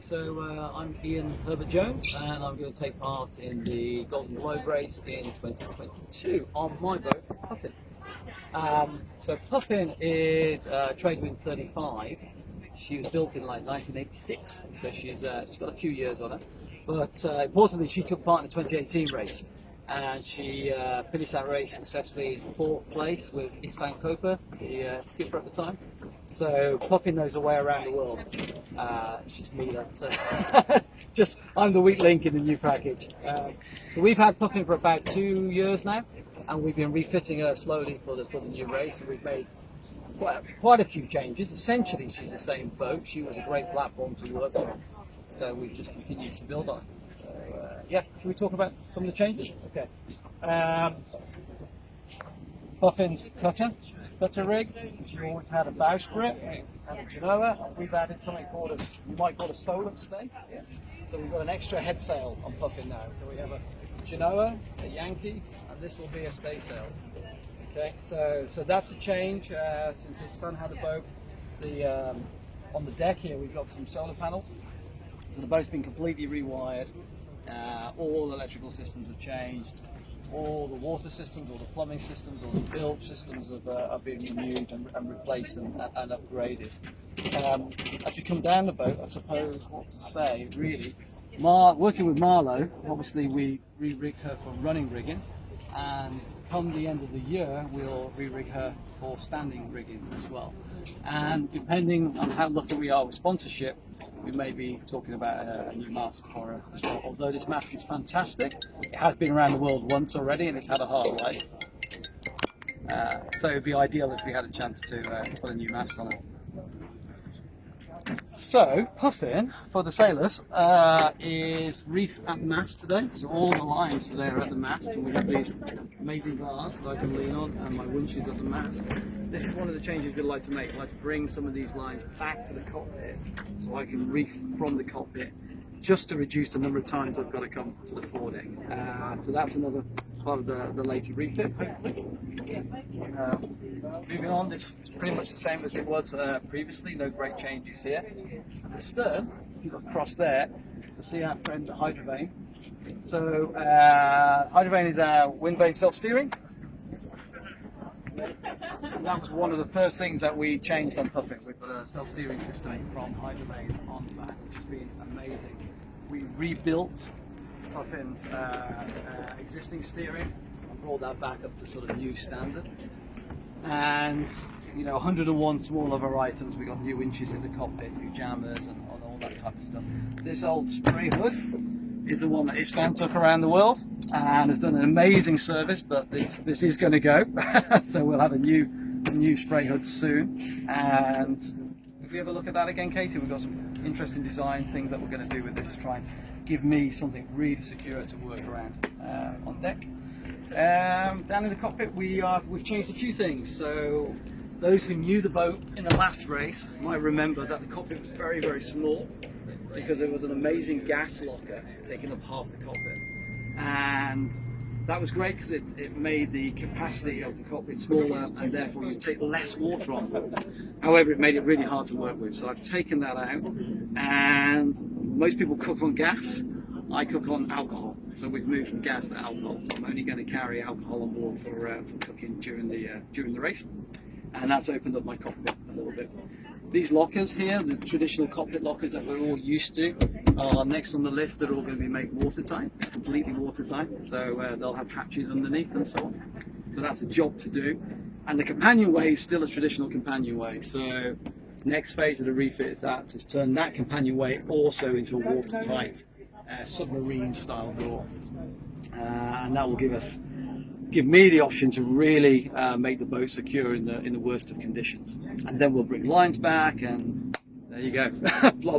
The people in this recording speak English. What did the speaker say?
So I'm Ian Herbert Jones, and I'm going to take part in the Golden Globe race in 2022 on my boat, Puffin. So Puffin is Tradewind 35. She was built in like 1986, so she's got a few years on her. But importantly, she took part in the 2018 race, and she finished that race successfully in 4th place with Istvan Koper, the skipper at the time. So Puffin knows her way around the world. It's just me that I'm the weak link in the new package. So we've had Puffin for about 2 years now, and we've been refitting her slowly for the new race. We've made quite a few changes. Essentially, she's the same boat. She was a great platform to work on, so we've just continued to build on. So yeah, can we talk about some of the changes? Okay. Puffin's cutter rig. She always had a bowsprit and a genoa. We've added something called you might call a solar stay. Yeah. So we've got an extra head sail on Puffin now. So we have a genoa, a Yankee, and this will be a stay sail. Okay, so that's a change since Istvan had a boat. On the deck here we've got some solar panels. So the boat's been completely rewired. All electrical systems have changed. All the water systems, all the plumbing systems, all the bilge systems have been renewed and replaced and upgraded. As we come down the boat, I suppose what to say really, working with Marlowe, obviously we re-rigged her for running rigging, and come the end of the year we'll re-rig her for standing rigging as well. And depending on how lucky we are with sponsorship, we may be talking about a new mast for her as well. Although this mast is fantastic, it has been around the world once already and it's had a hard life. So it would be ideal if we had a chance to put a new mast on it. So Puffin, for the sailors, is reef at mast today. So all the lines today are at the mast, and we have these amazing bars that I can lean on, and my winch is at the mast. This is one of the changes we'd like to make. I'd like to bring some of these lines back to the cockpit so I can reef from the cockpit, just to reduce the number of times I've got to come to the foredeck. So that's another part of the later refit, hopefully. Moving on, it's pretty much the same as it was previously, no great changes here. At the stern, if you look across there, you'll see our friend the Hydrovane. So Hydrovane is our wind vane self-steering. That was one of the first things that we changed on Puffin. We put a self-steering system from Hydrovane on the back, which has been amazing. We rebuilt Puffin's existing steering and brought that back up to sort of new standard. And 101 small other items. We got new winches in the cockpit, new jammers, and all that type of stuff. This old spray hood is the one that Istvan took around the world and has done an amazing service, but this is going to go. So we'll have a new spray hood soon. And if we have a look at that again, Katie, we've got some interesting design things that we're going to do with this to try and give me something really secure to work around on deck. Down in the cockpit we've changed a few things. So those who knew the boat in the last race might remember that the cockpit was very, very small because there was an amazing gas locker taking up half the cockpit, and that was great because it made the capacity of the cockpit smaller and therefore you take less water on. However, it made it really hard to work with, so I've taken that out, and most people cook on gas. I cook on alcohol, so we've moved from gas to alcohol. So I'm only going to carry alcohol on board for cooking during the race, and that's opened up my cockpit a little bit. These lockers here, the traditional cockpit lockers that we're all used to, are next on the list. They're all going to be made watertight, completely watertight. So they'll have hatches underneath and so on. So that's a job to do. And the companionway is still a traditional companionway. So next phase of the refit is to turn that companionway also into a watertight submarine style door, and that will give me the option to really make the boat secure in the worst of conditions. And then we'll bring lines back, and there you go. Blah, blah.